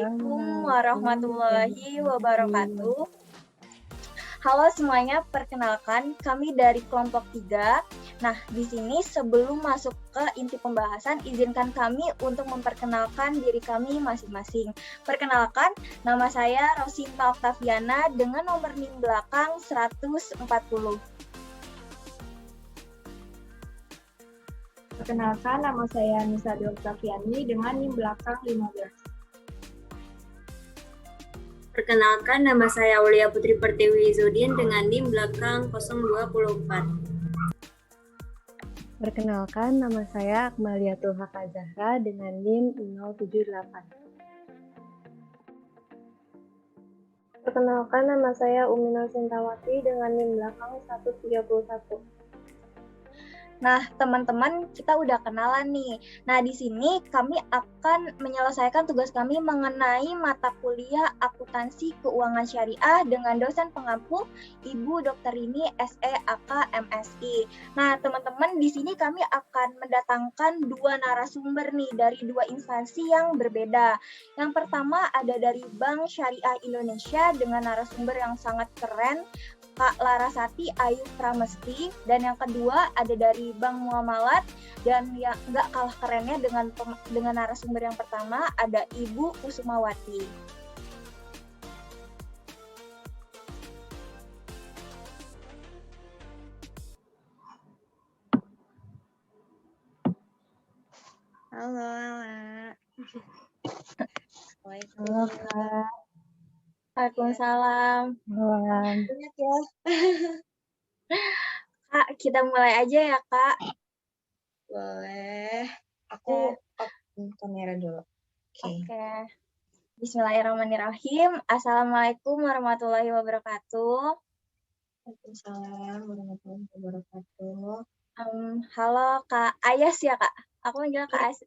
Assalamualaikum warahmatullahi wabarakatuh. Halo semuanya, perkenalkan kami dari kelompok 3. Nah, di sini sebelum masuk ke inti pembahasan, izinkan kami untuk memperkenalkan diri kami masing-masing. Perkenalkan, nama saya Rosinta Octaviana dengan nomor NIM belakang 140. Perkenalkan, nama saya Nisa Octaviani dengan NIM belakang 15. Perkenalkan, nama saya Aulia Putri Pertiwi Zudin dengan NIM belakang 024. Perkenalkan, nama saya Akmaliatul Haq Zahra dengan NIM 078. Perkenalkan, nama saya Uminur Sintawati dengan NIM belakang 131. Nah, teman-teman, kita udah kenalan nih. Nah, di sini kami akan menyelesaikan tugas kami mengenai mata kuliah akuntansi keuangan syariah dengan dosen pengampu Ibu Dr. Rini SE AK MSI. Nah, teman-teman, di sini kami akan mendatangkan dua narasumber nih dari dua instansi yang berbeda. Yang pertama ada dari Bank Syariah Indonesia dengan narasumber yang sangat keren, Kak Larasati Ayu Pramesti, dan yang kedua ada dari Bank Muamalat, dan yang nggak kalah kerennya dengan narasumber yang pertama ada Ibu Kusumawati. Halo, Halo, Kak. Waalaikumsalam. Halo. Banyak ya. Kak, kita mulai aja ya, Kak. boleh. Aku open kamera dulu. Oke. Bismillahirrahmanirrahim. Assalamualaikum warahmatullahi wabarakatuh. Waalaikumsalam warahmatullahi wabarakatuh. Halo Kak Ayas ya, Kak? Aku manggil Kak Ayas.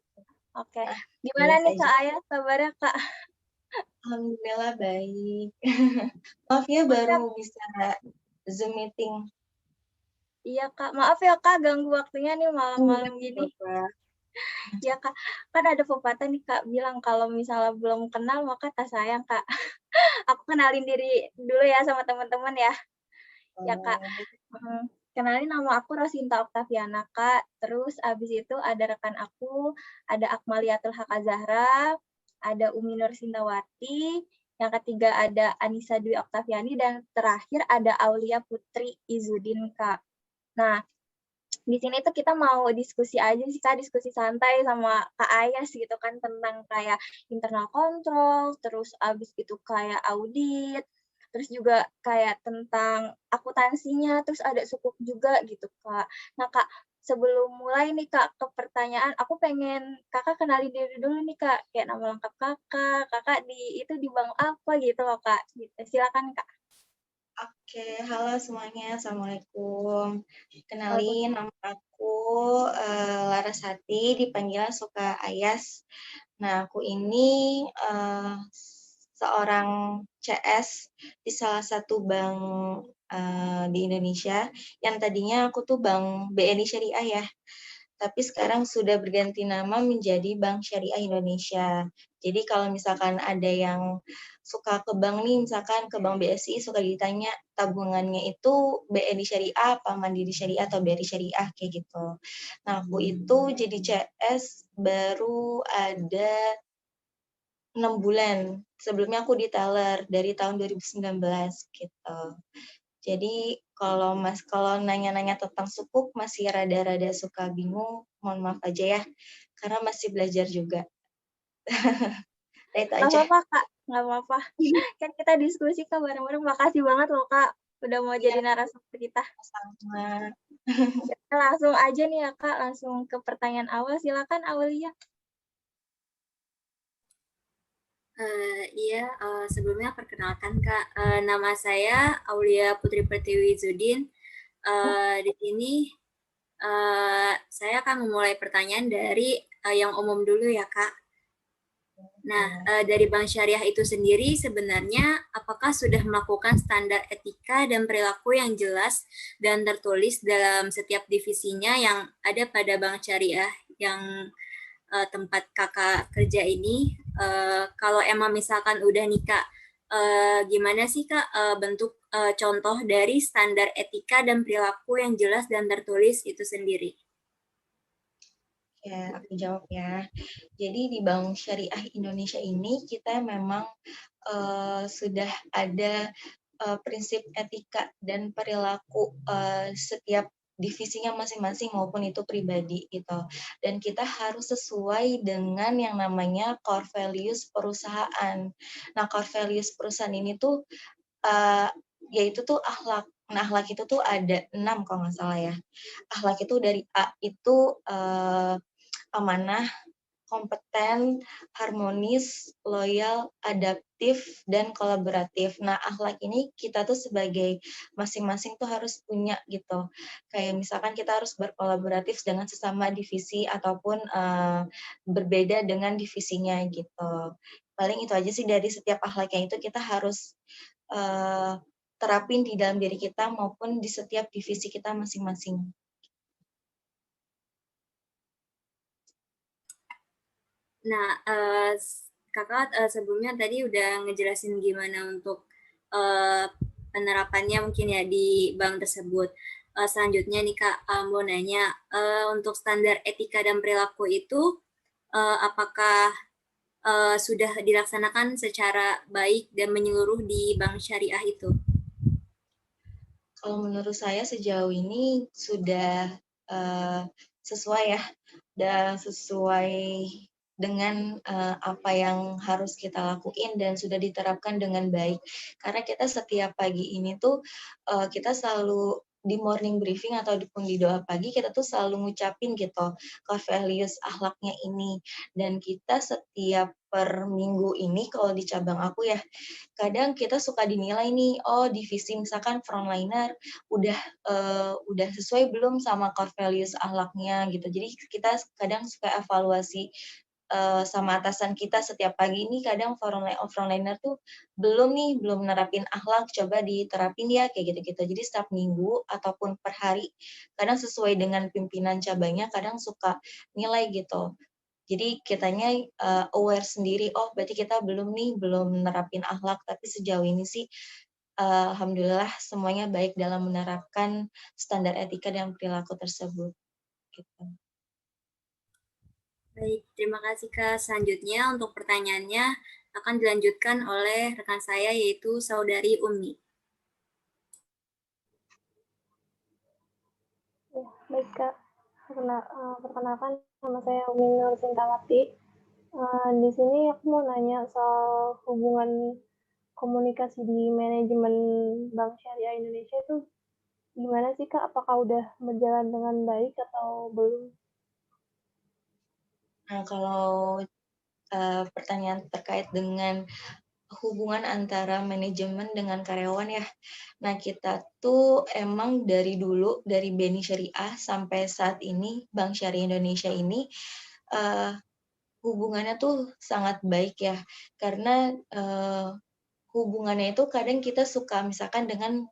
Oke. Gimana nih Kak Ayas kabarnya, Kak? Alhamdulillah baik. Maaf ya baru bisa Zoom meeting. Iya Kak, maaf ya Kak ganggu waktunya nih malam-malam gini. Ya Kak, kan ada pepatah nih Kak bilang kalau misalnya belum kenal maka tak sayang Kak. Aku kenalin diri dulu ya sama teman-teman ya. Ya Kak, kenalin nama aku Rosinta Octaviana Kak. Terus abis itu ada rekan aku, ada Akmaliatul Haq Zahra, ada Umi Nur Sintawati, yang ketiga ada Anissa Dwi Octaviani, dan terakhir ada Aulia Putri Izudin Kak. Nah, di sini tuh kita mau diskusi aja sih Kak, diskusi santai sama Kak Ayas gitu kan tentang kayak internal control, terus abis itu kayak audit, terus juga kayak tentang akuntansinya, terus ada sukuk juga gitu Kak. Nah Kak, sebelum mulai nih Kak ke pertanyaan, aku pengen Kakak kenalin diri dulu nih Kak, kayak nama lengkap Kakak di bank apa gitu loh Kak. Gitu. Silakan Kak. Oke, halo semuanya, Assalamualaikum. Kenalin, nama aku Larasati, dipanggil Suka Ayas. Nah, aku ini seorang CS di salah satu bank di Indonesia, yang tadinya aku tuh Bank BNI Syariah ya, tapi sekarang sudah berganti nama menjadi Bank Syariah Indonesia. Jadi kalau misalkan ada yang suka ke bank nih, misalkan ke Bank BSI, suka ditanya tabungannya itu BNI Syariah apa Mandiri Syariah atau BRI Syariah kayak gitu. Nah, aku itu jadi CS baru ada 6 bulan. Sebelumnya aku di teller dari tahun 2019 gitu. Jadi kalau nanya-nanya tentang sukuk masih rada-rada suka bingung, mohon maaf aja ya, karena masih belajar juga. Itu aja. Nggak apa-apa Kak, nggak apa-apa. Kan kita diskusi Kak bareng-bareng. Makasih banget loh Kak, udah mau jadi narasumber kita. Sama. Kita langsung aja nih ya Kak, langsung ke pertanyaan awal. Silakan Aulia. Sebelumnya perkenalkan Kak, nama saya Aulia Putri Pertiwi Zudin. Di sini saya akan memulai pertanyaan dari yang umum dulu ya Kak. Nah, dari Bank Syariah itu sendiri sebenarnya apakah sudah melakukan standar etika dan perilaku yang jelas dan tertulis dalam setiap divisinya yang ada pada Bank Syariah yang tempat kakak kerja ini, kalau emang misalkan udah nikah, gimana sih Kak bentuk contoh dari standar etika dan perilaku yang jelas dan tertulis itu sendiri? Ya, aku jawab ya. Jadi di Bank Syariah Indonesia ini kita memang sudah ada prinsip etika dan perilaku setiap divisinya masing-masing maupun itu pribadi gitu. Dan kita harus sesuai dengan yang namanya core values perusahaan. Nah, core values perusahaan ini tuh yaitu tuh akhlak. Nah, akhlak itu tuh ada 6 kalau nggak salah ya. Akhlak itu dari A itu amanah, kompeten, harmonis, loyal, adaptif, dan kolaboratif. Nah, akhlak ini kita tuh sebagai masing-masing tuh harus punya gitu. Kayak misalkan kita harus berkolaboratif dengan sesama divisi ataupun berbeda dengan divisinya gitu. Paling itu aja sih dari setiap akhlaknya itu kita harus terapin di dalam diri kita maupun di setiap divisi kita masing-masing. Nah, kakak sebelumnya tadi udah ngejelasin gimana untuk penerapannya mungkin ya di bank tersebut. Selanjutnya nih Kak, mau nanya, untuk standar etika dan perilaku itu apakah sudah dilaksanakan secara baik dan menyeluruh di bank syariah itu? Kalau menurut saya sejauh ini sudah sesuai ya, dan sesuai dengan apa yang harus kita lakuin dan sudah diterapkan dengan baik. Karena kita setiap pagi ini tuh kita selalu di morning briefing atau di doa pagi kita tuh selalu ngucapin gitu core values akhlaknya ini, dan kita setiap per minggu ini kalau di cabang aku ya kadang kita suka dinilai nih, oh divisi misalkan frontliner udah sesuai belum sama core values akhlaknya gitu. Jadi kita kadang suka evaluasi sama atasan kita setiap pagi ini kadang frontliner tuh belum nerapin akhlak, coba diterapin ya kayak gitu-gitu. Jadi setiap minggu ataupun per hari kadang sesuai dengan pimpinan cabangnya kadang suka nilai gitu. Jadi kitanya aware sendiri, oh berarti kita belum nerapin akhlak, tapi sejauh ini sih alhamdulillah semuanya baik dalam menerapkan standar etika dan perilaku tersebut. Gitu. Baik, terima kasih Kak. Selanjutnya untuk pertanyaannya akan dilanjutkan oleh rekan saya yaitu Saudari Umi. Ya, baik Kak. Perkenalkan, nama saya Umi Nur Sintawati. Di sini aku mau nanya soal hubungan komunikasi di manajemen Bank Syariah Indonesia itu gimana sih Kak? Apakah udah berjalan dengan baik atau belum? Nah kalau pertanyaan terkait dengan hubungan antara manajemen dengan karyawan ya. Nah kita tuh emang dari dulu, dari BNI Syariah sampai saat ini, Bank Syariah Indonesia ini hubungannya tuh sangat baik ya. Karena hubungannya itu kadang kita suka misalkan dengan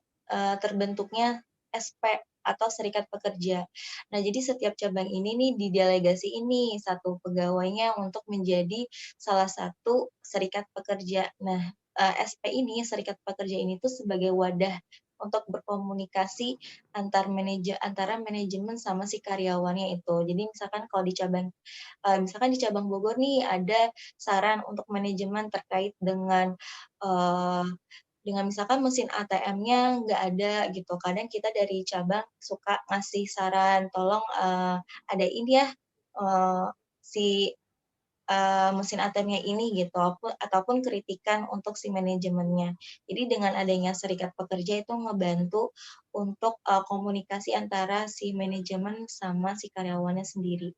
terbentuknya SP atau serikat pekerja. Nah, jadi setiap cabang ini nih didelegasi ini satu pegawainya untuk menjadi salah satu serikat pekerja. Nah, SP ini, serikat pekerja ini tuh sebagai wadah untuk berkomunikasi antara manajemen sama si karyawannya itu. Jadi misalkan di cabang Bogor nih ada saran untuk manajemen terkait dengan misalkan mesin ATM-nya nggak ada gitu. Kadang kita dari cabang suka ngasih saran, tolong ada ini ya si mesin ATM-nya ini gitu, ataupun kritikan untuk si manajemennya. Jadi dengan adanya serikat pekerja itu ngebantu untuk komunikasi antara si manajemen sama si karyawannya sendiri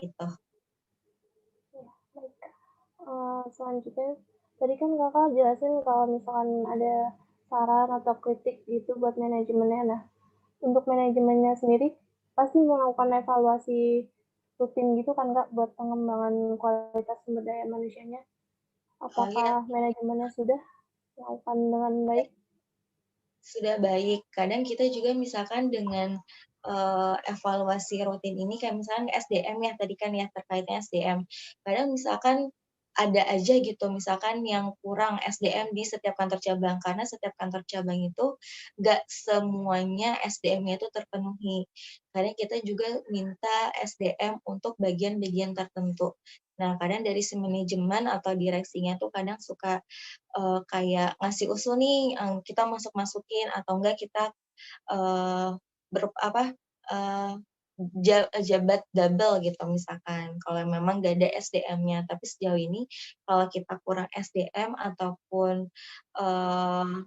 gitu. Ya, baik Kak. Selanjutnya, tadi kan Kakak jelasin kalau misalkan ada saran atau kritik gitu buat manajemennya. Nah, untuk manajemennya sendiri pasti melakukan evaluasi rutin gitu kan Kak buat pengembangan kualitas sumber daya manusianya. Oh iya, Apakah manajemennya sudah melakukan dengan baik? sudah baik. Kadang kita juga misalkan dengan evaluasi rutin ini kayak misalnya SDM ya tadi kan ya terkaitnya SDM. Kadang misalkan ada aja gitu misalkan yang kurang SDM di setiap kantor cabang karena setiap kantor cabang itu nggak semuanya SDM-nya itu terpenuhi. Kadang kita juga minta SDM untuk bagian-bagian tertentu. Nah, kadang dari si manajemen atau direksinya tuh kadang suka kayak ngasih usul nih, kita masuk-masukin atau enggak kita eee, eee, jabat double gitu misalkan, kalau memang nggak ada SDM-nya. Tapi sejauh ini kalau kita kurang SDM ataupun,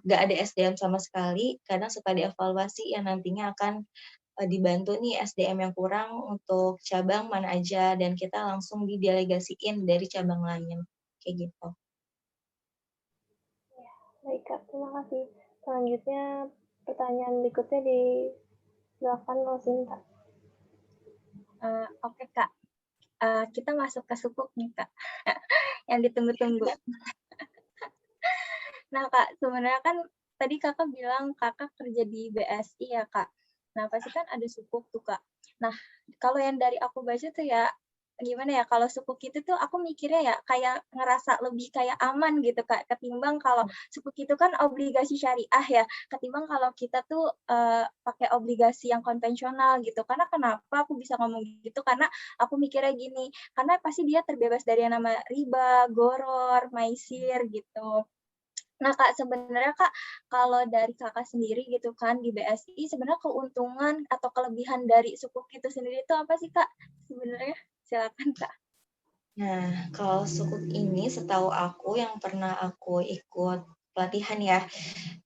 nggak ada SDM sama sekali, kadang suka dievaluasi yang nantinya akan, dibantu nih SDM yang kurang untuk cabang mana aja dan kita langsung didelegasiin dari cabang lain, kayak gitu. Baik Kak, terima kasih. Selanjutnya pertanyaan berikutnya silakan Rosinta. Oke Kak, kita masuk ke sukuk nih Kak, yang ditunggu-tunggu. Nah Kak, sebenarnya kan tadi Kakak bilang Kakak kerja di BSI ya Kak. Nah pasti kan ada sukuk tuh Kak. Nah kalau yang dari aku baca tuh ya, gimana ya, kalau sukuk itu tuh aku mikirnya ya kayak ngerasa lebih kayak aman gitu Kak, ketimbang kalau sukuk itu kan obligasi syariah ya, ketimbang kalau kita tuh pakai obligasi yang konvensional gitu. Karena kenapa aku bisa ngomong gitu, karena aku mikirnya gini, karena pasti dia terbebas dari yang nama riba, goror, maisir gitu. Nah Kak, sebenarnya Kak, kalau dari Kakak sendiri gitu kan di BSI, sebenarnya keuntungan atau kelebihan dari sukuk itu sendiri itu apa sih Kak sebenarnya? Silakan Kak. Nah, kalau sukuk ini setahu aku yang pernah aku ikut pelatihan ya,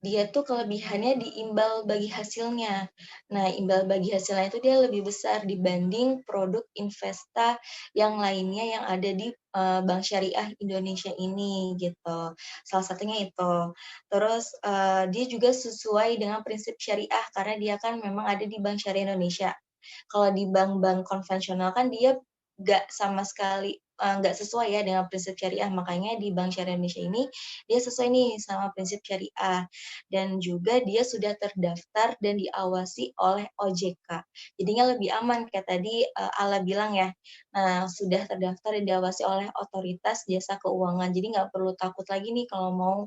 dia tuh kelebihannya di imbal bagi hasilnya. Nah, imbal bagi hasilnya itu dia lebih besar dibanding produk investa yang lainnya yang ada di Bank Syariah Indonesia ini gitu. Salah satunya itu. Terus dia juga sesuai dengan prinsip syariah karena dia kan memang ada di Bank Syariah Indonesia. Kalau di bank-bank konvensional kan dia nggak sama sekali nggak sesuai ya dengan prinsip syariah. Makanya di Bank Syariah Indonesia ini dia sesuai nih sama prinsip syariah dan juga dia sudah terdaftar dan diawasi oleh OJK. Jadinya lebih aman kayak tadi Ala bilang ya. Nah, sudah terdaftar dan diawasi oleh otoritas jasa keuangan. Jadi nggak perlu takut lagi nih kalau mau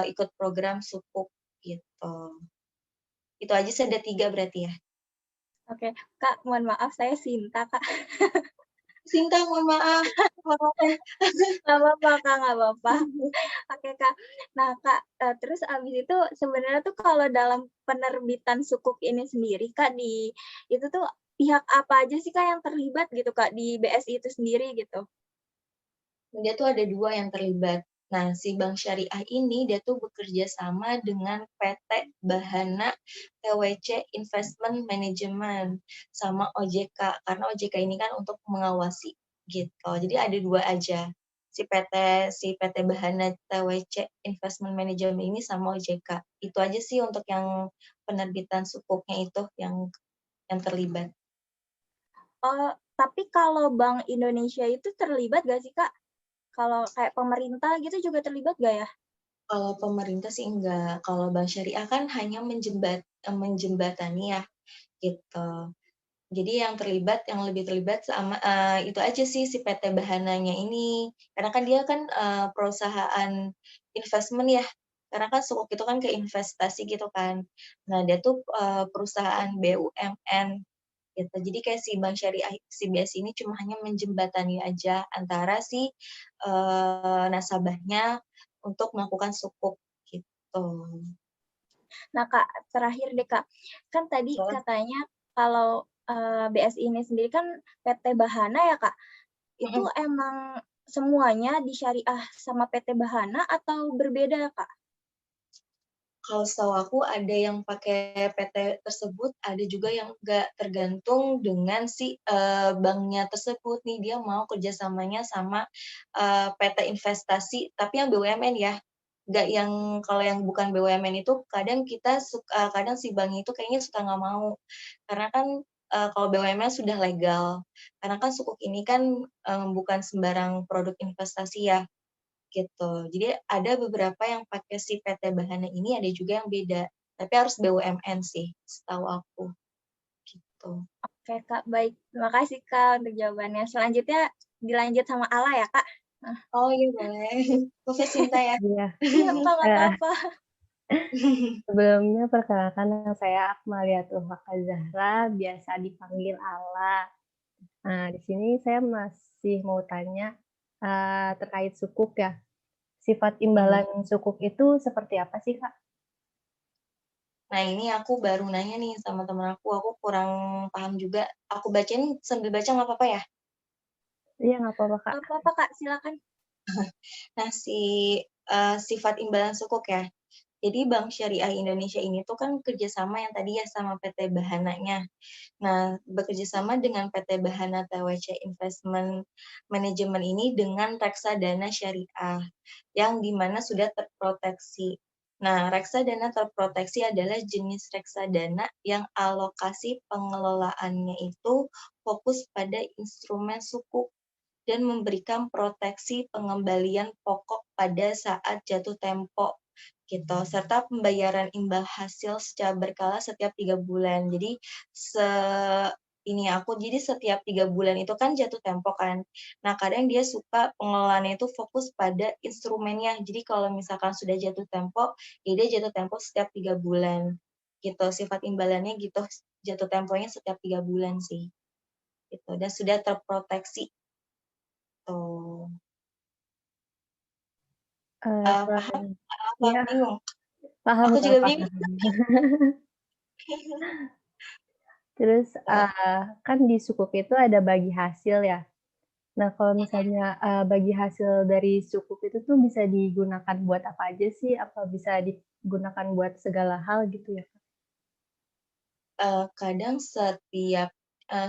ikut program sukuk gitu. Itu aja sih ada 3 berarti ya. Oke, Kak, mohon maaf saya Sinta Kak. Sinta, mohon maaf. Nggak apa-apa Kak, nggak apa-apa. Oke Kak. Nah Kak, terus abis itu sebenarnya tuh kalau dalam penerbitan sukuk ini sendiri Kak, itu tuh pihak apa aja sih Kak yang terlibat gitu Kak di BSI itu sendiri gitu? Dia tuh ada 2 yang terlibat. Nah, si bank syariah ini dia tuh bekerja sama dengan PT Bahana TWC Investment Management sama OJK, karena OJK ini kan untuk mengawasi gitu. Jadi ada 2 aja. Si PT Bahana TWC Investment Management ini sama OJK. Itu aja sih untuk yang penerbitan sukuknya itu yang terlibat. Oh, tapi kalau Bank Indonesia itu terlibat nggak sih Kak? Kalau kayak pemerintah gitu juga terlibat nggak ya? Kalau pemerintah sih enggak, kalau bank syariah kan hanya menjembatani ya, gitu. Jadi yang lebih terlibat sama itu aja sih si PT Bahananya ini. Karena kan dia kan, perusahaan investment ya, karena kan sukuk itu kan ke investasi gitu kan. Nah, dia tuh, perusahaan BUMN gitu. Jadi kayak si bank syariah, si BSI ini cuma hanya menjembatani aja antara si, nasabahnya untuk melakukan sukuk, gitu. Nah Kak, terakhir deh Kak, kan tadi Heeh. katanya kalau BSI ini sendiri kan PT Bahana ya Kak, itu Mhm. emang semuanya disyariah sama PT Bahana atau berbeda Kak? Kalau setahu aku ada yang pakai PT tersebut, ada juga yang enggak, tergantung dengan si, banknya tersebut nih, dia mau kerjasamanya sama, PT investasi, tapi yang BUMN ya. Nggak yang kalau yang bukan BUMN itu kadang si banknya itu kayaknya suka nggak mau. Karena kan, kalau BUMN sudah legal. Karena kan sukuk ini kan, bukan sembarang produk investasi ya. Gitu. Jadi ada beberapa yang pakai si PT Bahana ini, ada juga yang beda. Tapi harus BUMN sih, setahu aku. gitu. Oke Kak, baik. Terima kasih Kak untuk jawabannya. Selanjutnya dilanjut sama Ala ya Kak? Nah. Oh iya boleh. Profes Sinta ya. Iya. Iya Kak, nggak apa-apa. Sebelumnya perkenalkan nama saya Akmalia Tuhaka Zahra, biasa dipanggil Ala. Nah, di sini saya masih mau tanya terkait sukuk ya. Sifat imbalan sukuk itu seperti apa sih, Kak? Nah ini aku baru nanya nih sama temen aku kurang paham juga. Aku bacain sambil baca nggak apa-apa ya? Iya, nggak apa-apa, Kak. Nggak apa-apa Kak, silakan. Nah sifat imbalan sukuk ya. Jadi Bank Syariah Indonesia ini tuh kan kerjasama yang tadi ya sama PT Bahananya. Nah, bekerjasama dengan PT Bahana TWC Investment Management ini dengan reksadana syariah yang dimana sudah terproteksi. Nah, reksadana terproteksi adalah jenis reksadana yang alokasi pengelolaannya itu fokus pada instrumen sukuk dan memberikan proteksi pengembalian pokok pada saat jatuh tempo gitu, serta pembayaran imbal hasil secara berkala setiap 3 bulan. Jadi jadi setiap 3 bulan itu kan jatuh tempo kan. Nah, kadang dia suka pengelolaannya itu fokus pada instrumennya. Jadi kalau misalkan sudah jatuh tempo, ya dia jatuh tempo setiap 3 bulan. Gitu, sifat imbalannya gitu, jatuh temponya setiap 3 bulan sih. Gitu, dan sudah terproteksi. Tuh. Paham? Apa Iya, bingung? paham, Aku Kak, juga paham. bingung. Terus kan di sukuk itu ada bagi hasil ya. Nah, kalau misalnya bagi hasil dari sukuk itu tuh bisa digunakan buat apa aja sih? Apa bisa digunakan buat segala hal gitu ya? Kadang setiap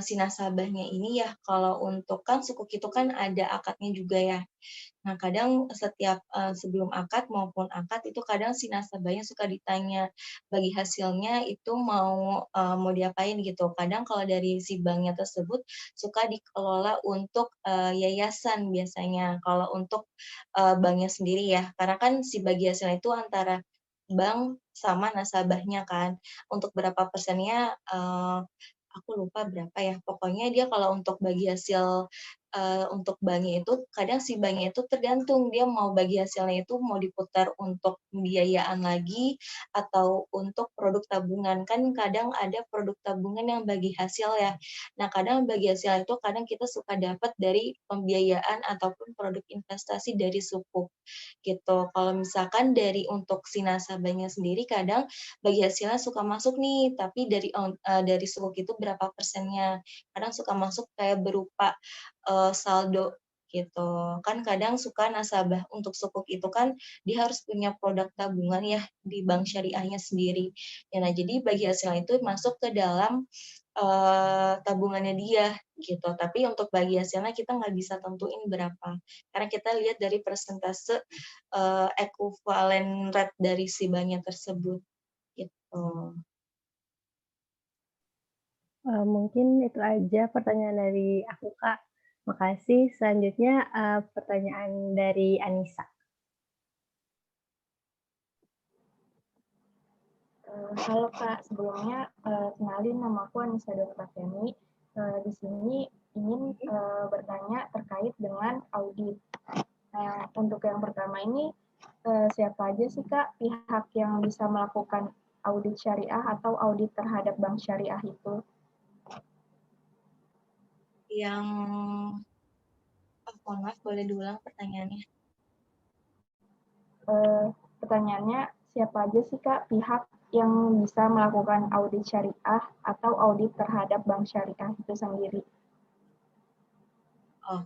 si nasabahnya ini ya, kalau untuk kan sukuk itu kan ada akadnya juga ya. Nah, kadang setiap sebelum akad maupun akad itu kadang si nasabahnya suka ditanya bagi hasilnya itu mau diapain gitu. Kadang kalau dari si banknya tersebut suka dikelola untuk yayasan biasanya. Kalau untuk banknya sendiri ya, karena kan si bagi hasilnya itu antara bank sama nasabahnya kan. Untuk berapa persennya aku lupa berapa ya. Pokoknya dia kalau untuk bagi hasil untuk banknya itu kadang si banknya itu tergantung dia mau bagi hasilnya itu mau diputar untuk pembiayaan lagi atau untuk produk tabungan. Kan kadang ada produk tabungan yang bagi hasil ya. Nah, kadang bagi hasil itu kadang kita suka dapat dari pembiayaan ataupun produk investasi dari sukuk gitu. Kalau misalkan untuk si nasabahnya sendiri kadang bagi hasilnya suka masuk nih, tapi dari sukuk itu berapa persennya. Kadang suka masuk kayak berupa saldo gitu. Kan kadang suka nasabah untuk sukuk itu kan dia harus punya produk tabungan ya di bank syariahnya sendiri. Ya, nah, jadi bagi hasilnya itu masuk ke dalam tabungannya dia gitu. Tapi untuk bagi hasilnya kita nggak bisa tentuin berapa. Karena kita lihat dari persentase equivalent rate dari si banknya tersebut gitu. Mungkin itu aja pertanyaan dari aku, Kak. Makasih. Selanjutnya pertanyaan dari Anissa. Halo Kak, sebelumnya kenalin nama aku Anissa Dorotatiani. Di sini ingin bertanya terkait dengan audit. Untuk yang pertama ini, siapa aja sih Kak pihak yang bisa melakukan audit syariah atau audit terhadap bank syariah itu? Yang mohon maaf boleh diulang pertanyaannya? Pertanyaannya, siapa aja sih Kak pihak yang bisa melakukan audit syariah atau audit terhadap bank syariah itu sendiri? Oh,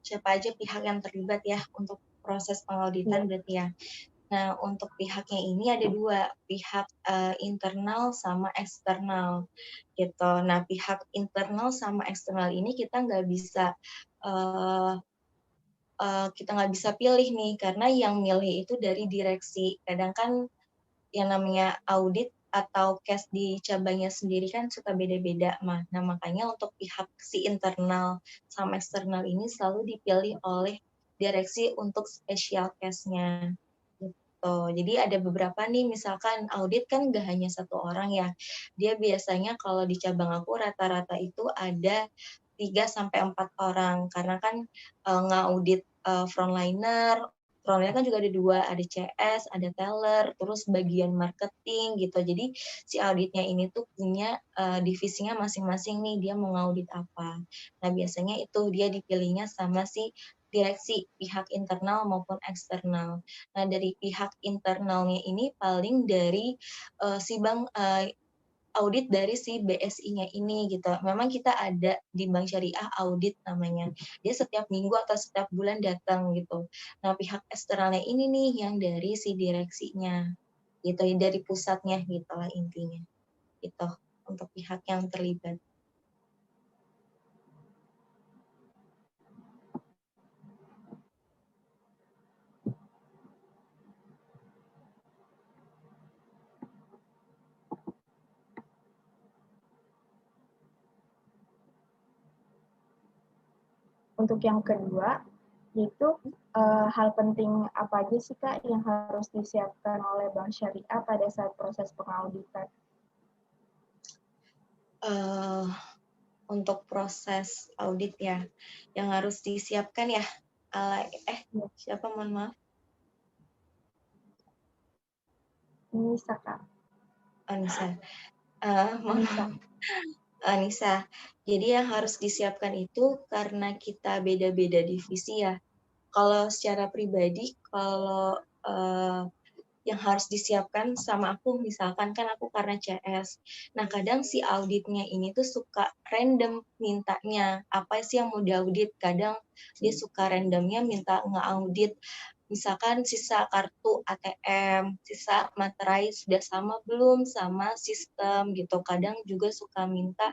siapa aja pihak yang terlibat ya untuk proses pengauditan berarti ya. Nah, untuk pihaknya ini ada 2, pihak internal sama eksternal gitu. Nah, pihak internal sama eksternal ini kita nggak bisa pilih nih, karena yang milih itu dari direksi. Kadang kan yang namanya audit atau case di cabangnya sendiri kan suka beda-beda mah. Nah, makanya untuk pihak si internal sama eksternal ini selalu dipilih oleh direksi untuk special case-nya. gitu. Jadi ada beberapa nih, misalkan audit kan nggak hanya satu orang ya. Dia biasanya kalau di cabang aku rata-rata itu ada 3 sampai 4 orang, karena kan ngaudit frontliner. Frontliner kan juga ada 2, ada CS, ada teller, terus bagian marketing gitu. Jadi si auditnya ini tuh punya divisinya masing-masing nih, dia mau ngaudit apa. Nah biasanya itu dia dipilihnya sama si direksi, pihak internal maupun eksternal. Nah dari pihak internalnya ini paling dari si bank audit dari si BSI-nya ini gitu. Memang kita ada di Bank Syariah audit namanya. Dia setiap minggu atau setiap bulan datang gitu. Nah, pihak eksternalnya ini nih yang dari si direksinya gitu, dari pusatnya gitu lah intinya. Gitu untuk pihak yang terlibat. Untuk yang kedua, yaitu hal penting apa aja sih Kak yang harus disiapkan oleh Bank Syariah pada saat proses pengauditan? Untuk proses audit ya, yang harus disiapkan ya, siapa mohon maaf? Nisa Kak. Anissa. Mohon maaf. Anissa. Jadi yang harus disiapkan itu karena kita beda-beda divisi ya. Kalau secara pribadi, kalau yang harus disiapkan sama aku, misalkan kan aku karena CS. Nah, kadang si auditnya ini tuh suka random mintanya. Apa sih yang mau diaudit? Kadang dia suka randomnya minta nge-audit misalkan sisa kartu ATM, sisa materai sudah sama belum sama sistem gitu. Kadang juga suka minta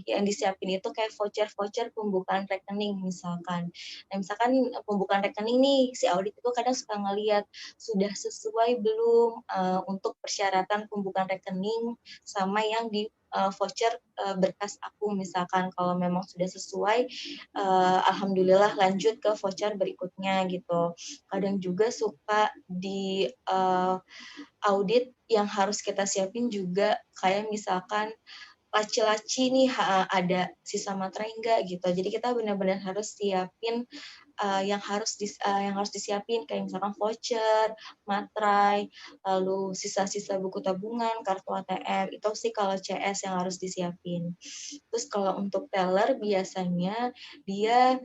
yang disiapin itu kayak voucher-voucher pembukaan rekening misalkan. Nah, misalkan pembukaan rekening nih, si audit itu kadang suka ngelihat sudah sesuai belum untuk persyaratan pembukaan rekening sama yang di voucher berkas aku misalkan. Kalau memang sudah sesuai, alhamdulillah lanjut ke voucher berikutnya gitu. Kadang juga suka di audit yang harus kita siapin juga kayak misalkan laci-laci nih ada sisa materai enggak gitu. Jadi kita benar-benar harus siapin yang harus disiapin kayak misalkan voucher, materai, lalu sisa-sisa buku tabungan, kartu ATM, itu sih kalau CS yang harus disiapin. Terus kalau untuk teller biasanya dia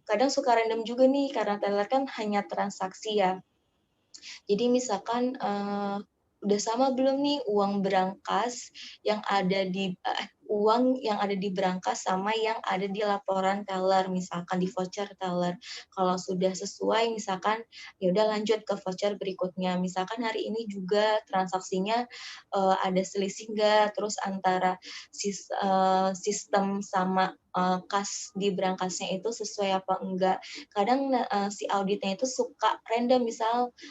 kadang suka random juga nih karena teller kan hanya transaksi ya. Jadi misalkan udah sama belum nih uang berangkas yang ada di uang yang ada di berangkas sama yang ada di laporan teller, misalkan di voucher teller. Kalau sudah sesuai, misalkan ya udah lanjut ke voucher berikutnya. Misalkan hari ini juga transaksinya ada selisih nggak, terus antara sistem sama kas di berangkasnya itu sesuai apa enggak. Kadang si auditnya itu suka random,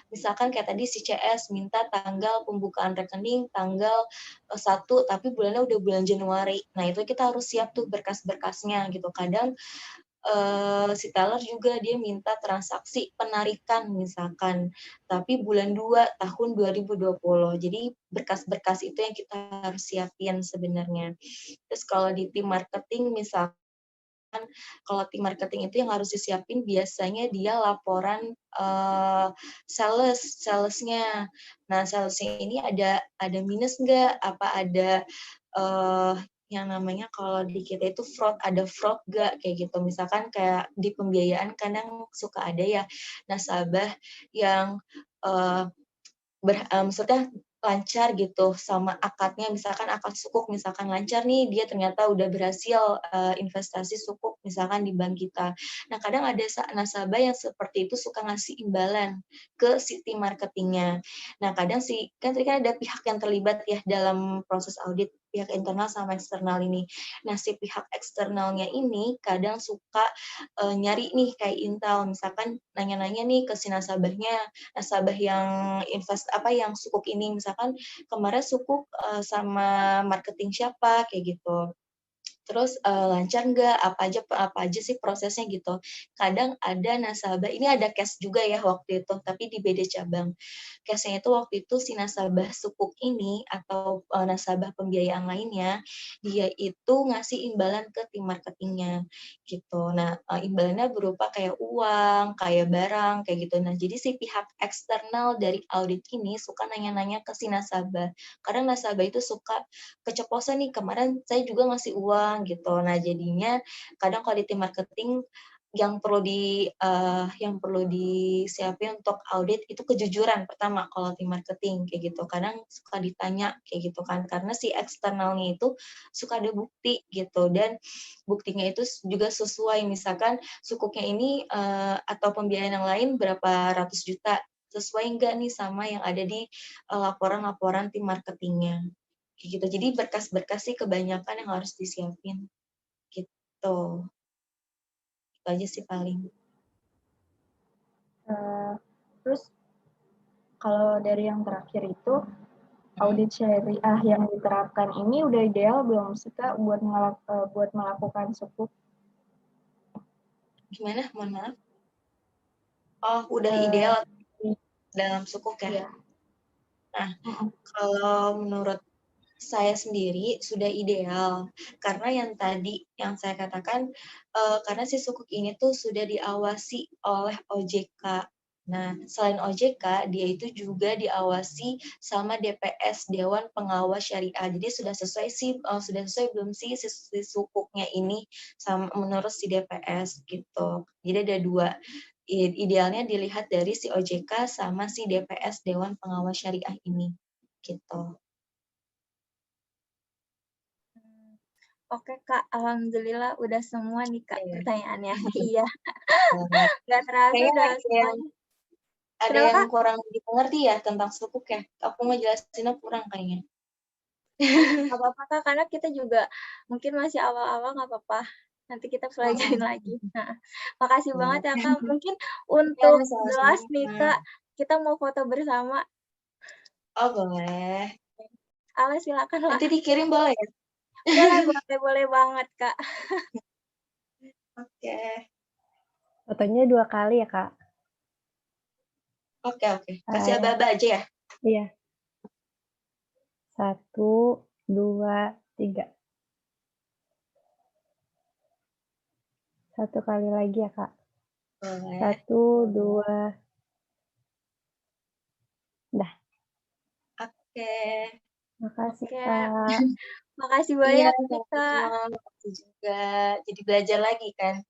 misalkan kayak tadi si CS minta tanggal pembukaan rekening tanggal 1, tapi bulannya udah bulan Januari. Nah, itu kita harus siap tuh berkas-berkasnya gitu. Kadang si teller juga dia minta transaksi penarikan misalkan, tapi bulan 2 tahun 2020. Jadi berkas-berkas itu yang kita harus siapin sebenarnya. Terus kalau di tim marketing misalkan, kalau tim marketing itu yang harus disiapin biasanya dia laporan salesnya. Nah, salesnya ini ada minus nggak? Apa ada yang namanya kalau di kita itu ada fraud nggak kayak gitu. Misalkan kayak di pembiayaan kadang suka ada ya nasabah yang maksudnya lancar gitu sama akadnya, misalkan akad sukuk misalkan lancar nih, dia ternyata udah berhasil investasi sukuk misalkan di bank kita. Nah, kadang ada nasabah yang seperti itu suka ngasih imbalan ke si tim marketingnya. Nah, kadang kan tadi kan ada pihak yang terlibat ya dalam proses audit, pihak internal sama eksternal ini. Nah, si pihak eksternalnya ini kadang suka nyari nih kayak intel, misalkan nanya-nanya nih ke si nasabah yang yang sukuk ini, misalkan kemarin sukuk sama marketing siapa kayak gitu. Terus lancar nggak, apa aja sih prosesnya gitu. Kadang ada nasabah, ini ada case juga ya waktu itu, tapi di beda cabang. Case-nya itu waktu itu si nasabah sukuk ini atau nasabah pembiayaan lainnya, dia itu ngasih imbalan ke tim marketingnya gitu. Nah, imbalannya berupa kayak uang, kayak barang, kayak gitu. Nah, jadi si pihak eksternal dari audit ini suka nanya-nanya ke si nasabah. Kadang nasabah itu suka keceplosan nih, kemarin saya juga ngasih uang gitu. Nah, jadinya kadang kalau di tim marketing yang perlu disiapin untuk audit itu kejujuran pertama kalau tim marketing kayak gitu. Kadang suka ditanya kayak gitu kan, karena si eksternalnya itu suka ada bukti gitu, dan buktinya itu juga sesuai, misalkan sukuknya ini atau pembiayaan yang lain berapa ratus juta, sesuai enggak nih sama yang ada di laporan-laporan tim marketingnya kayak gitu. Jadi berkas-berkas sih kebanyakan yang harus disiapin gitu. Itu aja sih paling. Terus kalau dari yang terakhir itu, audit syariah yang diterapkan ini udah ideal belum sih Kak buat melakukan sukuk? Gimana? Mohon maaf. Oh, udah ideal dalam sukuk ya? Iya. Nah, kalau menurut saya sendiri sudah ideal, karena yang tadi yang saya katakan, karena si sukuk ini tuh sudah diawasi oleh OJK. Nah, selain OJK, dia itu juga diawasi sama DPS, Dewan Pengawas Syariah. Jadi sudah sesuai belum sih si sukuknya ini sama menurut si DPS gitu. Jadi ada dua. Idealnya dilihat dari si OJK sama si DPS, Dewan Pengawas Syariah ini gitu. Oke Kak, alhamdulillah udah semua nih Kak pertanyaannya. Iya. Banget. Nggak terasa Kayaknya udah semuanya. ada Kenapa, yang Kak? kurang dimengerti ya tentang sukuk ya. Aku ngejelasinnya kurang kayaknya. Nggak apa-apa Kak, karena kita juga mungkin masih awal-awal, nggak apa-apa. Nanti kita pelajarin lagi. Nah, makasih banget ya Kak. Mungkin untuk jelas nih Kak, kita mau foto bersama. Oh, boleh. Ala silakan lah. Nanti dikirim boleh ya? Boleh banget Kak. Oke. Fotonya 2 kali ya, Kak? Oke. Kasih aba-aba aja ya? Iya. 1, 2, 3. 1 kali lagi ya, Kak? Boleh. 1, 2. Dah. Oke. Makasih, Oke. Kak. Makasih Iya, banyak nih Kak. makasih juga. Jadi belajar lagi kan?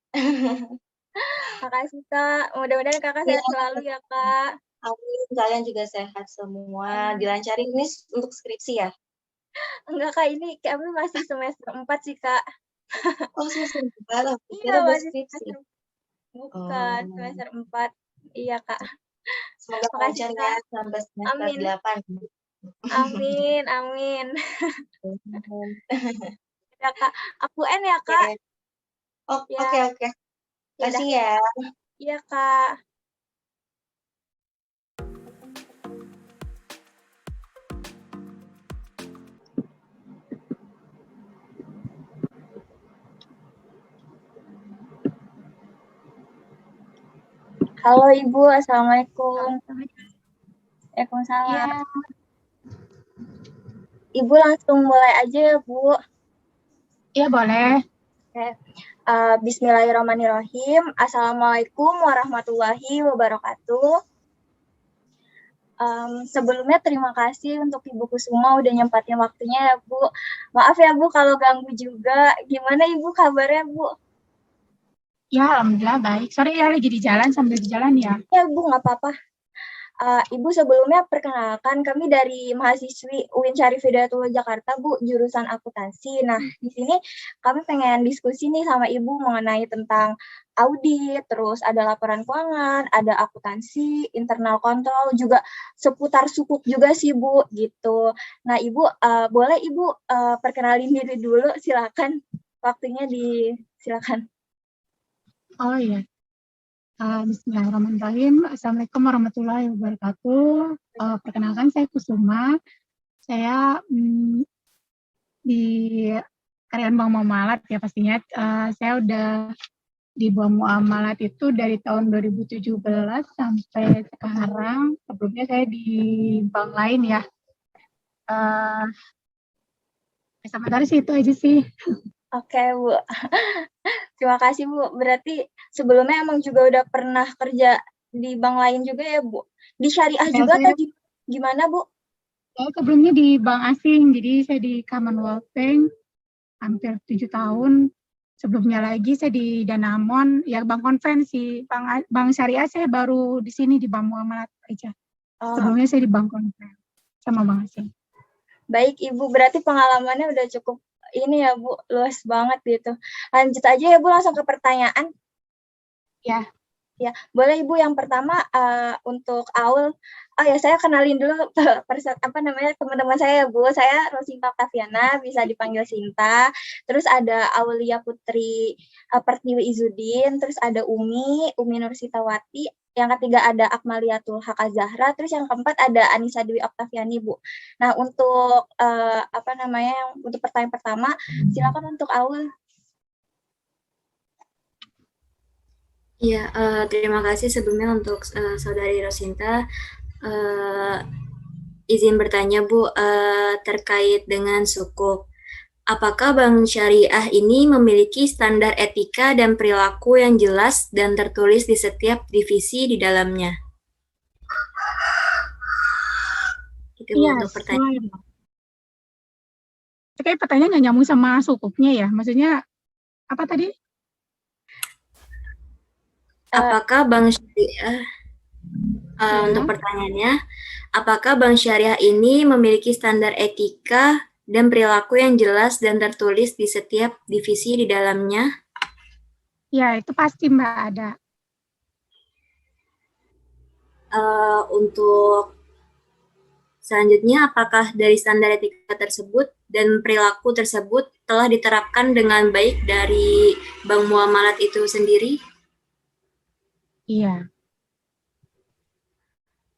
Makasih Kak. Mudah-mudahan Kakak sehat selalu ya Kak. Amin. Kalian juga sehat semua. Dilancarin ini untuk skripsi ya? Enggak Kak, ini kami masih semester 4 sih Kak. Oh, semester 4. Iya, Kira masih skripsi. semester. Bukan, semester 4. Iya Kak. Semoga Makasih lancar ya Kak. sampai semester Amin. 8. Amin. Ya Kak, aku end ya Kak. Oke. Kasih ya. Iya Kak. Halo Ibu, Assalamualaikum. Waalaikumsalam. Iya. Ibu langsung mulai aja ya Bu. Iya boleh. Oke. Bismillahirrahmanirrahim. Assalamualaikum warahmatullahi wabarakatuh. Sebelumnya terima kasih untuk Ibu Kusuma udah nyempatin waktunya ya Bu. Maaf ya Bu kalau ganggu juga. Gimana Ibu kabarnya Bu? Ya alhamdulillah baik. Sorry ya lagi di jalan, sambil di jalan ya. Ya Bu, nggak apa-apa. Ibu sebelumnya perkenalkan kami dari mahasiswi UIN Syarif Hidayatullah Jakarta Bu, jurusan akuntansi. Nah, di sini kami pengen diskusi nih sama Ibu mengenai tentang audit, terus ada laporan keuangan, ada akuntansi, internal kontrol, juga seputar sukuk juga sih Bu, gitu. Nah Ibu, boleh Ibu perkenalin diri dulu, silakan. Waktunya silakan. Oh iya. Bismillahirrahmanirrahim. Assalamualaikum warahmatullahi wabarakatuh. Perkenalkan saya Kusuma. Saya di karyawan Bank Muamalat ya pastinya. Saya udah di Bank Muamalat itu dari tahun 2017 sampai sekarang. Sebelumnya saya di bank lain ya. Sementara sih itu aja sih. Oke, Bu. Terima kasih, Bu. Berarti sebelumnya emang juga udah pernah kerja di bank lain juga ya, Bu? Di syariah Ya, juga saya, atau gimana, Bu? Saya sebelumnya di bank asing, jadi saya di Commonwealth Bank hampir 7 tahun. Sebelumnya lagi saya di Danamon, ya bank konvensi. Bank syariah saya baru di sini di Bank Muamalat aja. Sebelumnya saya di bank konvensi sama bank asing. Baik, Ibu. Berarti pengalamannya udah cukup ini ya, Bu, luas banget gitu. Lanjut aja ya, Bu, langsung ke pertanyaan. Ya. Ya, boleh Ibu yang pertama untuk Aul. Oh ya, saya kenalin dulu teman-teman saya ya, Bu. Saya Rosinta Octaviana, bisa dipanggil Sinta. Terus ada Aulia Putri Pertiwi Izudin, terus ada Umi Nur Sitawati. Yang ketiga ada Akmaliatul Haq Zahra, terus yang keempat ada Anissa Dwi Oktaviani, Bu. Nah, untuk untuk pertanyaan pertama, silakan untuk Aul. Ya, terima kasih sebelumnya untuk Saudari Rosinta. Izin bertanya, Bu, terkait dengan sukuk. Apakah bank syariah ini memiliki standar etika dan perilaku yang jelas dan tertulis di setiap divisi di dalamnya? Itu untuk pertanyaan. Kayak pertanyaan nggak nyambung sama sukuknya ya? Maksudnya apa tadi? Apakah bank syariah, untuk pertanyaannya, apakah bank syariah ini memiliki standar etika dan perilaku yang jelas dan tertulis di setiap divisi di dalamnya? Ya, itu pasti Mbak ada. Untuk selanjutnya, apakah dari standar etika tersebut dan perilaku tersebut telah diterapkan dengan baik dari Bank Muamalat itu sendiri? Iya.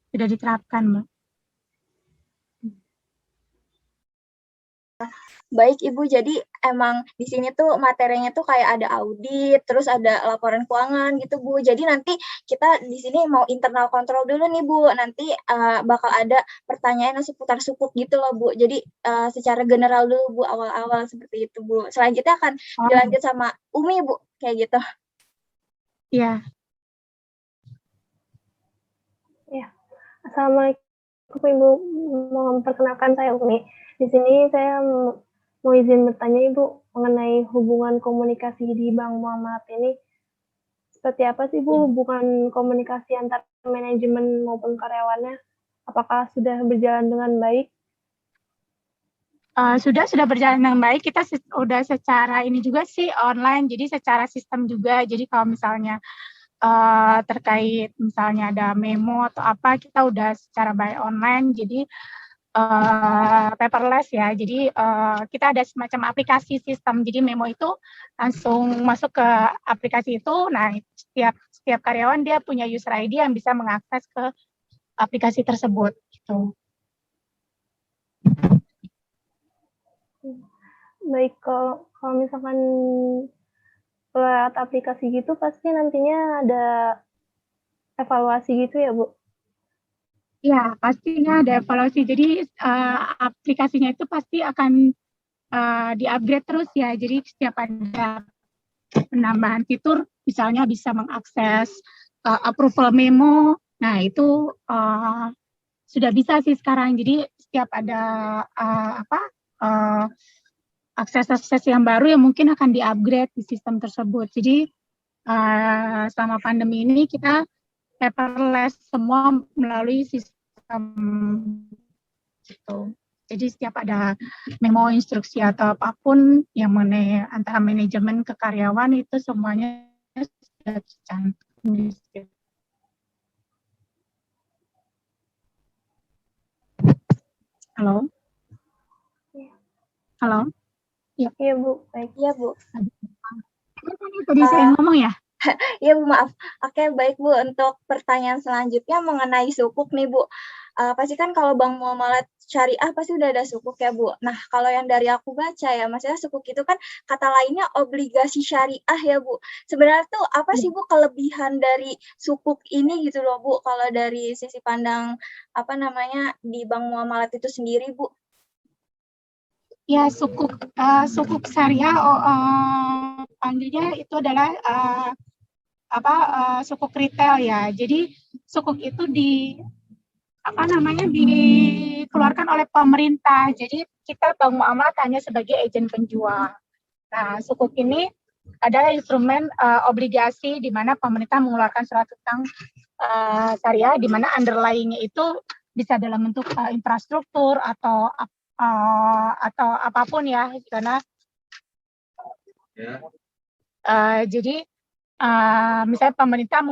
Sudah diterapkan, Mbak. Baik Ibu, jadi emang di sini tuh materinya tuh kayak ada audit, terus ada laporan keuangan gitu Bu. Jadi nanti kita di sini mau internal kontrol dulu nih Bu. Nanti bakal ada pertanyaan yang seputar sukuk gitu loh Bu. Jadi secara general dulu Bu, awal-awal seperti itu Bu. Selanjutnya akan dilanjut sama Umi Bu, kayak gitu. Iya. Ya, Assalamualaikum Ibu. Memperkenalkan saya Umi. Di sini saya mau izin bertanya Ibu mengenai hubungan komunikasi di Bank Muamalat ini. Seperti apa sih Bu hubungan komunikasi antar manajemen maupun karyawannya? Apakah sudah berjalan dengan baik? Sudah berjalan dengan baik. Kita sudah secara ini juga sih online, jadi secara sistem juga. Jadi kalau misalnya terkait misalnya ada memo atau apa, kita udah secara by online, jadi paperless ya. Jadi kita ada semacam aplikasi sistem. Jadi memo itu langsung masuk ke aplikasi itu. Nah, setiap karyawan dia punya user ID yang bisa mengakses ke aplikasi tersebut. Gitu. Baik, kalau misalkan lewat aplikasi gitu pasti nantinya ada evaluasi gitu ya Bu? Ya, pastinya ada evaluasi. Jadi aplikasinya itu pasti akan di-upgrade terus ya. Jadi setiap ada penambahan fitur, misalnya bisa mengakses approval memo. Nah, itu sudah bisa sih sekarang. Jadi setiap ada akses yang baru yang mungkin akan di-upgrade di sistem tersebut. Jadi selama pandemi ini kita paperless semua melalui sistem itu. Jadi setiap ada memo, instruksi atau apapun yang mengenai antara manajemen ke karyawan itu semuanya sudah tercantum di situ. Halo? Halo? Ya. Iya Bu, baik. Iya Bu. Tadi saya ngomong ya? Iya Bu, maaf. Oke, baik Bu. Untuk pertanyaan selanjutnya mengenai sukuk nih Bu. pasti kan kalau bank muamalat syariah pasti udah ada sukuk ya Bu. Nah kalau yang dari aku baca ya, maksudnya sukuk itu kan kata lainnya obligasi syariah ya Bu. Sebenarnya tuh apa sih Bu kelebihan dari sukuk ini gitu loh Bu, kalau dari sisi pandang apa namanya di bank muamalat itu sendiri Bu? Ya, sukuk syariah, panggilnya itu adalah sukuk retail ya. Jadi sukuk itu dikeluarkan oleh pemerintah. Jadi kita bank muamalat hanya sebagai agen penjual. Nah, sukuk ini adalah instrumen obligasi di mana pemerintah mengeluarkan surat utang syariah, di mana underlying-nya itu bisa dalam bentuk infrastruktur atau apapun ya, karena jadi misalnya pemerintah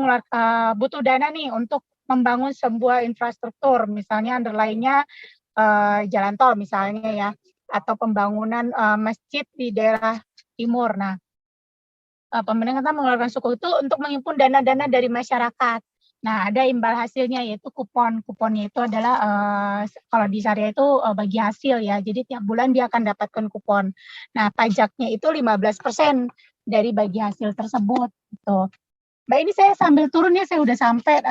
butuh dana nih untuk membangun sebuah infrastruktur, misalnya underlying-nya jalan tol misalnya ya, atau pembangunan masjid di daerah timur. Nah, pemerintah mengeluarkan sukuk itu untuk menghimpun dana-dana dari masyarakat. Nah, ada imbal hasilnya yaitu kupon. Kuponnya itu adalah kalau di syariah itu bagi hasil ya. Jadi tiap bulan dia akan dapatkan kupon. Nah, pajaknya itu 15% dari bagi hasil tersebut gitu. Mbak, ini saya sambil turun ya, saya udah sampai.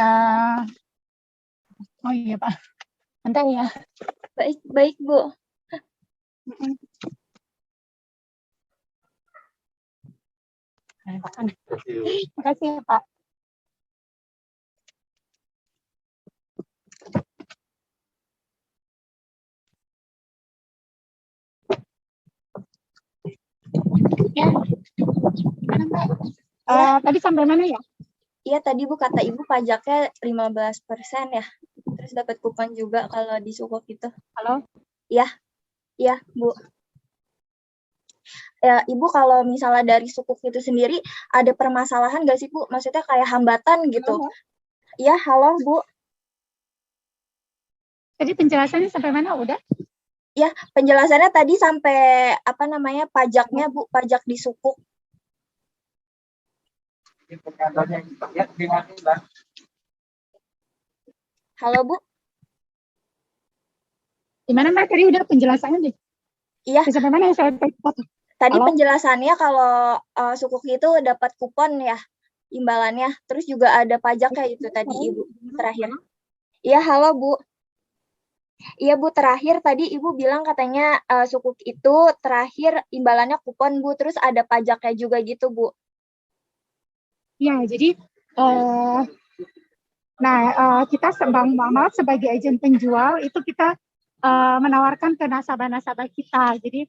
Oh iya Pak, bentar ya. Baik Bu. Terima kasih ya Pak. Ya, gimana Mbak? Tadi sampai mana ya? Iya tadi Bu kata Ibu pajaknya 15% ya. Terus dapat kupon juga kalau di sukuk itu. Halo? Iya Bu. Ya, Ibu kalau misalnya dari sukuk itu sendiri ada permasalahan nggak sih Bu? Maksudnya kayak hambatan gitu. Iya, halo Bu. Tadi penjelasannya sampai mana udah? Ya, penjelasannya tadi sampai apa namanya pajaknya Bu, pajak di sukuk. Halo Bu. Gimana Mbak, tadi udah penjelasannya deh? Iya. Sampai mana ya saya potong? Tadi Halo? penjelasannya kalau sukuk itu dapat kupon ya imbalannya, terus juga ada pajaknya itu tadi Ibu terakhir. Iya, halo Bu. Iya Bu, terakhir tadi Ibu bilang katanya sukuk itu terakhir imbalannya kupon Bu, terus ada pajaknya juga gitu Bu. Ya, jadi kita bank muamalat sebagai agen penjual itu kita menawarkan ke nasabah-nasabah kita. Jadi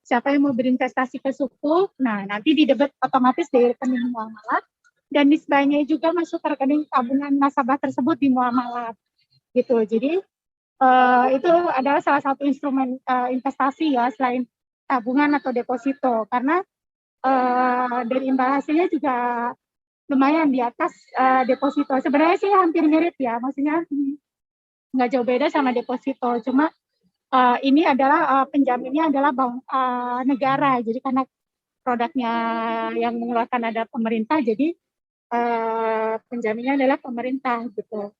siapa yang mau berinvestasi ke sukuk, nah nanti didebet otomatis dari rekening muamalat dan nisbahnya juga masuk ke rekening tabungan nasabah tersebut di muamalat. Gitu. Jadi itu adalah salah satu instrumen investasi ya selain tabungan atau deposito, karena dari imbal hasilnya juga lumayan di atas deposito. Sebenarnya sih hampir mirip ya, maksudnya nggak jauh beda sama deposito, cuma ini adalah penjaminnya adalah bank negara, jadi karena produknya yang mengeluarkan ada pemerintah, jadi penjaminnya adalah pemerintah gitu.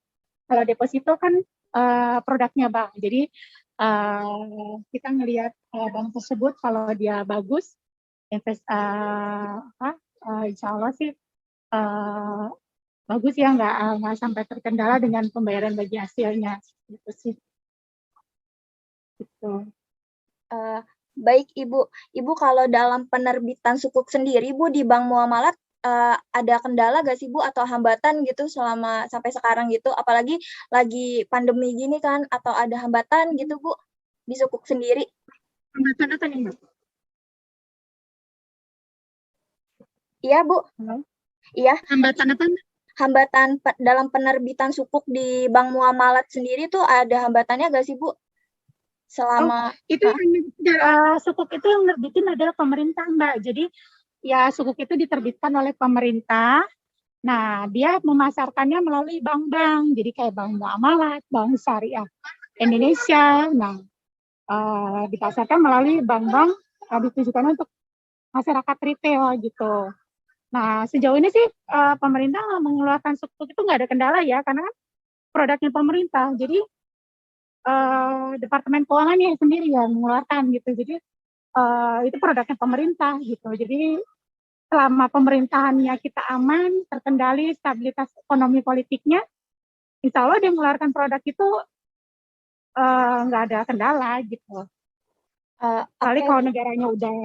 Kalau deposito kan produknya bank, jadi kita ngelihat bank tersebut kalau dia bagus, insya Allah sih bagus ya, nggak sampai terkendala dengan pembayaran bagi hasilnya gitu sih. Gitu. Baik Ibu kalau dalam penerbitan sukuk sendiri Bu di bank muamalat ada kendala gak sih Bu atau hambatan gitu selama sampai sekarang gitu, apalagi lagi pandemi gini kan, atau ada hambatan gitu Bu di sukuk sendiri? Hambatan apa nih Mbak? Iya Bu. Halo? Iya. Hambatan apa? Hambatan dalam penerbitan sukuk di bank muamalat sendiri tuh ada hambatannya gak sih Bu? Selama itu sukuk itu yang nerbitin adalah pemerintah Mbak. Jadi ya sukuk itu diterbitkan oleh pemerintah. Nah, dia memasarkannya melalui bank-bank. Jadi kayak bank muamalat, bank syariah Indonesia. Nah, dipasarkan melalui bank-bank ditujukan untuk masyarakat retail gitu. Nah, sejauh ini sih pemerintah mengeluarkan sukuk itu nggak ada kendala ya, karena produknya pemerintah. Jadi Departemen Keuangannya sendiri yang mengeluarkan gitu. Jadi itu produknya pemerintah gitu. Jadi selama pemerintahannya kita aman, terkendali, stabilitas ekonomi politiknya, insya Allah dia mengeluarkan produk itu nggak ada kendala gitu. Kali kalau negaranya udah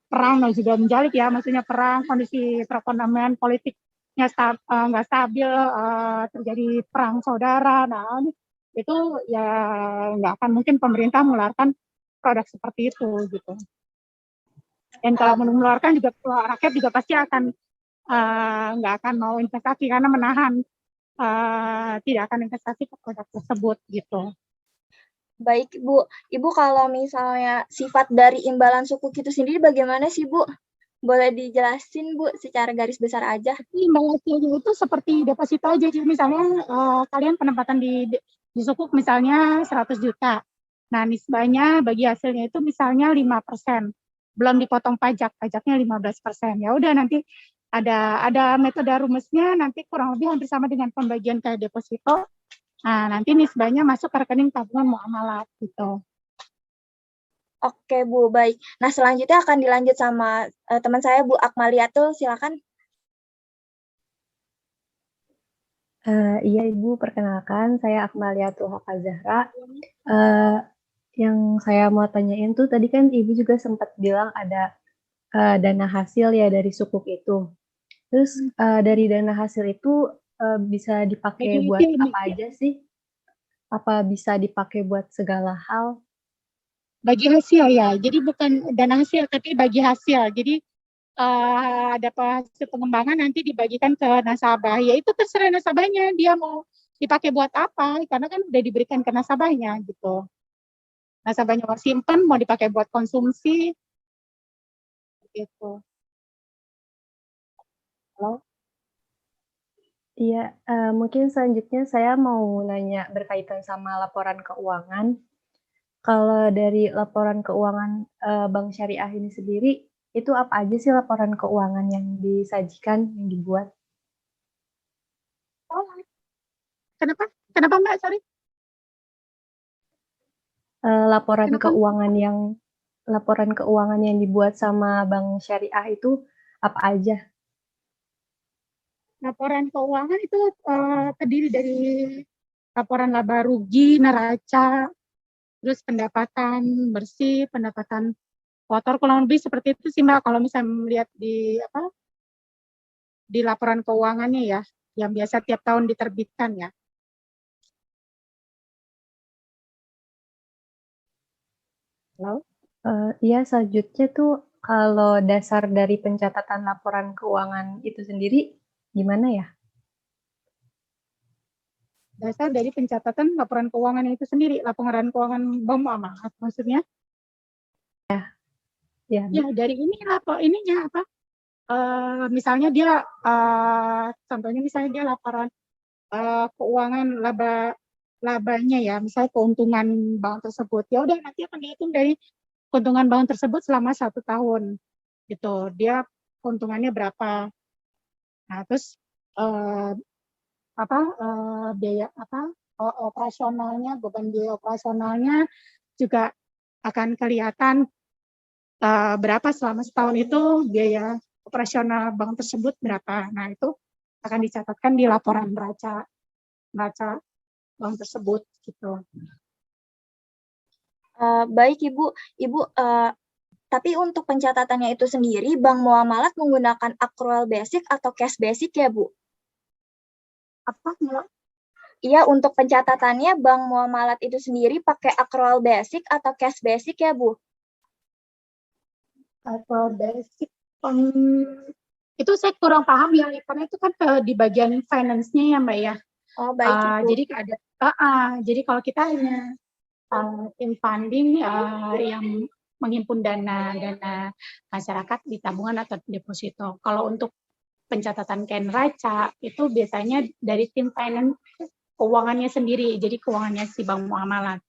perang dan juga menjalik ya, maksudnya perang, kondisi perekonomian politiknya nggak stabil, terjadi perang saudara, nah itu ya nggak akan mungkin pemerintah mengeluarkan produk seperti itu gitu. Dan kalau mengeluarkan juga rakyat juga pasti akan nggak akan mau investasi karena menahan tidak akan investasi ke produk tersebut gitu. Baik, Bu. Ibu kalau misalnya sifat dari imbalan sukuk itu sendiri bagaimana sih, Bu? Boleh dijelasin, Bu, secara garis besar aja? Imbalan sukuk itu seperti deposito aja. Jadi misalnya kalian penempatan di sukuk misalnya 100 juta. Nah, nisbahnya bagi hasilnya itu misalnya 5%. Belum dipotong pajak, pajaknya 15%. Ya udah nanti ada metode rumusnya, nanti kurang lebih hampir sama dengan pembagian kayak deposito. Nah, nanti nisbahnya masuk ke rekening tabungan muamalat gitu. Oke, Bu, baik. Nah, selanjutnya akan dilanjut sama teman saya, Bu Akmaliatul, silakan. Iya Ibu, perkenalkan saya Akmaliatul Hakazahra. Yang saya mau tanyain tuh tadi kan Ibu juga sempat bilang ada dana hasil ya dari sukuk itu. Terus dari dana hasil itu bisa dipakai buat apa aja sih? Apa bisa dipakai buat segala hal? Bagi hasil ya, jadi bukan dana hasil tapi bagi hasil. Jadi ada hasil pengembangan nanti dibagikan ke nasabah. Ya itu terserah nasabahnya dia mau dipakai buat apa, karena kan udah diberikan ke nasabahnya gitu. Nasabahnya mau simpen, mau dipakai buat konsumsi, gitu. Halo? Iya, mungkin selanjutnya saya mau nanya berkaitan sama laporan keuangan. Kalau dari laporan keuangan Bank Syariah ini sendiri, itu apa aja sih laporan keuangan yang disajikan, yang dibuat? Oh, kenapa? Kenapa Mbak? Sorry. Laporan keuangan yang dibuat sama Bank Syariah itu apa aja? Laporan keuangan itu terdiri dari laporan laba rugi, neraca, terus pendapatan bersih, pendapatan kotor, kurang lebih seperti itu sih Mbak. Kalau misalnya melihat di laporan keuangannya ya, yang biasa tiap tahun diterbitkan ya. Halo? Iya, selanjutnya tuh kalau dasar dari pencatatan laporan keuangan itu sendiri gimana ya? Dasar dari pencatatan laporan keuangan itu sendiri, laporan keuangan bank muamalat maksudnya? Ya, Ya dari ini ininya apa? Misalnya dia contohnya misalnya dia laporan keuangan labanya ya, misalnya keuntungan bank tersebut. Ya udah nanti akan dihitung dari keuntungan bank tersebut selama 1 tahun gitu. Dia keuntungannya berapa? Nah, terus biaya operasionalnya, beban biaya operasionalnya juga akan kelihatan berapa selama setahun itu biaya operasional bank tersebut berapa. Nah, itu akan dicatatkan di laporan neraca bank tersebut gitu. Baik, Ibu, tapi untuk pencatatannya itu sendiri, Bank Muamalat menggunakan accrual basic atau cash basic ya, Bu? Apa Mbak? Iya, untuk pencatatannya Bank Muamalat itu sendiri pakai accrual basic atau cash basic ya, Bu? Accrual basic, itu saya kurang paham ya, karena itu kan di bagian finance-nya ya Mbak ya. Oh, baik, Ibu. Jadi kalau kita hanya tim funding yang menghimpun dana masyarakat di tabungan atau deposito. Kalau untuk pencatatan neraca itu biasanya dari tim finance keuangannya sendiri, jadi keuangannya si bank muamalat.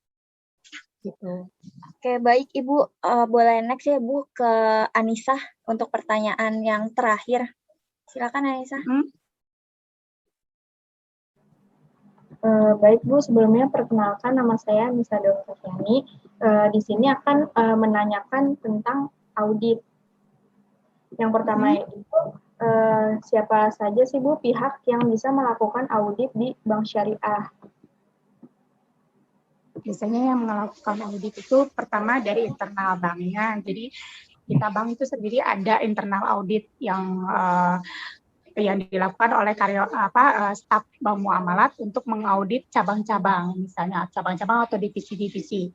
Gitu. Oke, baik Ibu. Boleh next ya Bu ke Anissa untuk pertanyaan yang terakhir. Silakan Anissa. Baik Bu, sebelumnya perkenalkan nama saya Nisa Dovtasyani. Di sini akan menanyakan tentang audit. Yang pertama itu siapa saja sih Bu pihak yang bisa melakukan audit di bank syariah? Biasanya yang melakukan audit itu pertama dari internal banknya. Jadi kita bank itu sendiri ada internal audit yang dilakukan oleh staf bank muamalat untuk mengaudit cabang-cabang, misalnya cabang-cabang atau divisi-divisi.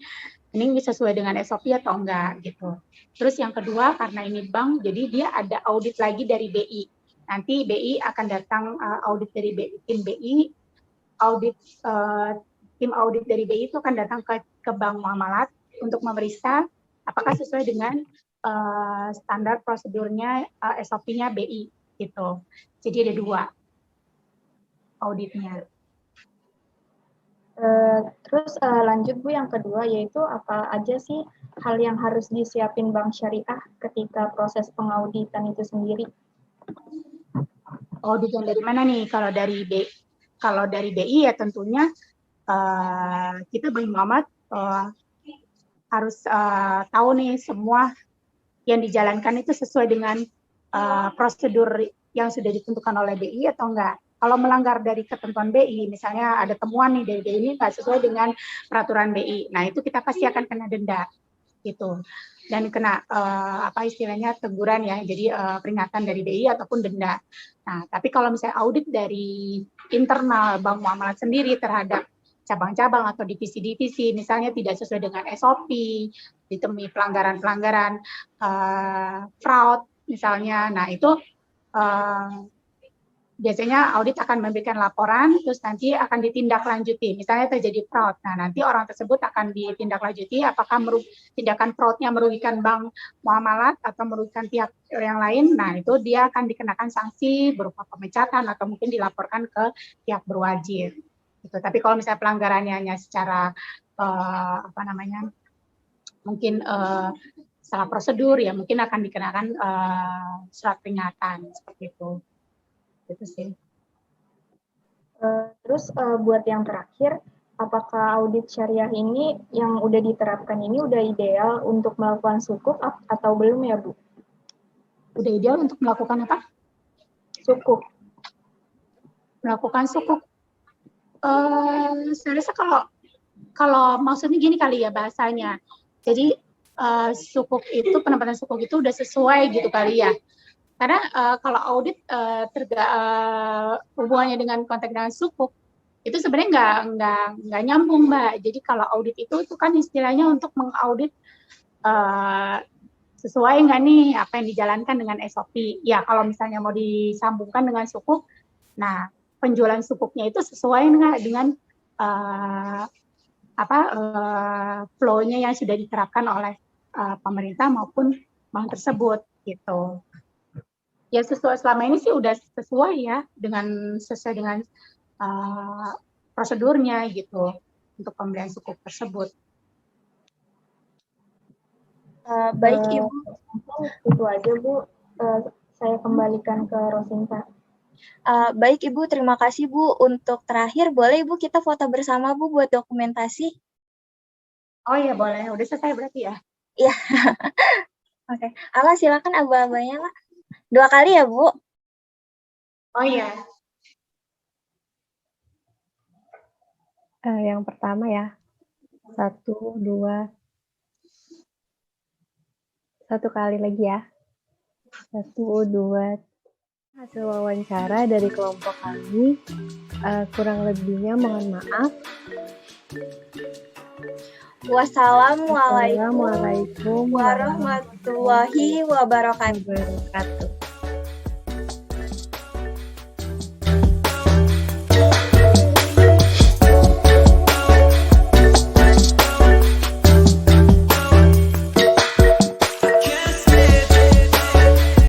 Ini sesuai dengan SOP atau enggak gitu. Terus yang kedua, karena ini bank, jadi dia ada audit lagi dari BI. Nanti BI akan datang audit dari tim BI, tim audit dari BI itu akan datang ke bank muamalat untuk memeriksa apakah sesuai dengan standar prosedurnya SOP-nya BI gitu. Jadi ada 2 auditnya. Terus lanjut Bu, yang kedua yaitu apa aja sih hal yang harus disiapin bank syariah ketika proses pengauditan itu sendiri? Audit yang dari mana nih? Kalau dari BI ya tentunya kita bank muamalat harus tahu nih semua yang dijalankan itu sesuai dengan prosedur yang sudah ditentukan oleh BI atau enggak. Kalau melanggar dari ketentuan BI, misalnya ada temuan nih dari BI ini nggak sesuai dengan peraturan BI, nah itu kita pasti akan kena denda, gitu. Dan kena istilahnya teguran ya, jadi peringatan dari BI ataupun denda. Nah, tapi kalau misalnya audit dari internal bank muamalat sendiri terhadap cabang-cabang atau divisi-divisi, misalnya tidak sesuai dengan SOP, ditemui pelanggaran-pelanggaran fraud misalnya, nah itu biasanya audit akan memberikan laporan, terus nanti akan ditindaklanjuti. Misalnya terjadi fraud, nah nanti orang tersebut akan ditindaklanjuti apakah tindakan fraudnya merugikan bank muamalat atau merugikan pihak yang lain. Nah itu dia akan dikenakan sanksi berupa pemecatan atau mungkin dilaporkan ke pihak berwajib. Gitu. Tapi kalau misalnya pelanggarannya hanya secara mungkin salah prosedur ya mungkin akan dikenakan surat peringatan seperti itu. Itu sih. Terus buat yang terakhir, apakah audit syariah ini yang udah diterapkan ini udah ideal untuk melakukan sukuk atau belum ya Bu? Udah ideal untuk melakukan apa? Sukuk. Melakukan sukuk. Saya rasa kalau maksudnya gini kali ya bahasanya. Jadi sukuk itu penempatan sukuk itu udah sesuai gitu kali ya. Karena kalau audit hubungannya dengan konteks dengan sukuk itu sebenarnya nggak nyambung Mbak. Jadi kalau audit itu kan istilahnya untuk mengaudit sesuai nggak nih apa yang dijalankan dengan SOP. Ya kalau misalnya mau disambungkan dengan sukuk, nah penjualan sukuknya itu sesuai nggak dengan flow-nya yang sudah diterapkan oleh pemerintah maupun bank tersebut gitu. Ya sesuai selama ini sih udah sesuai ya sesuai dengan prosedurnya gitu untuk pembelian sukuk tersebut. Baik Ibu, itu aja Bu. Saya kembalikan ke Rosinta. Baik Ibu, terima kasih Bu. Untuk terakhir boleh Ibu kita foto bersama Bu buat dokumentasi? Oh iya boleh, udah selesai berarti ya? Iya. Oke, Ala silakan aba-abanya lah. 2 kali ya Bu? Oh iya. Yang pertama ya, 1, 2, 1 kali lagi ya. 1, 2. Hasil wawancara dari kelompok kami, kurang lebihnya mohon maaf. Wassalamualaikum warahmatullahi wabarakatuh.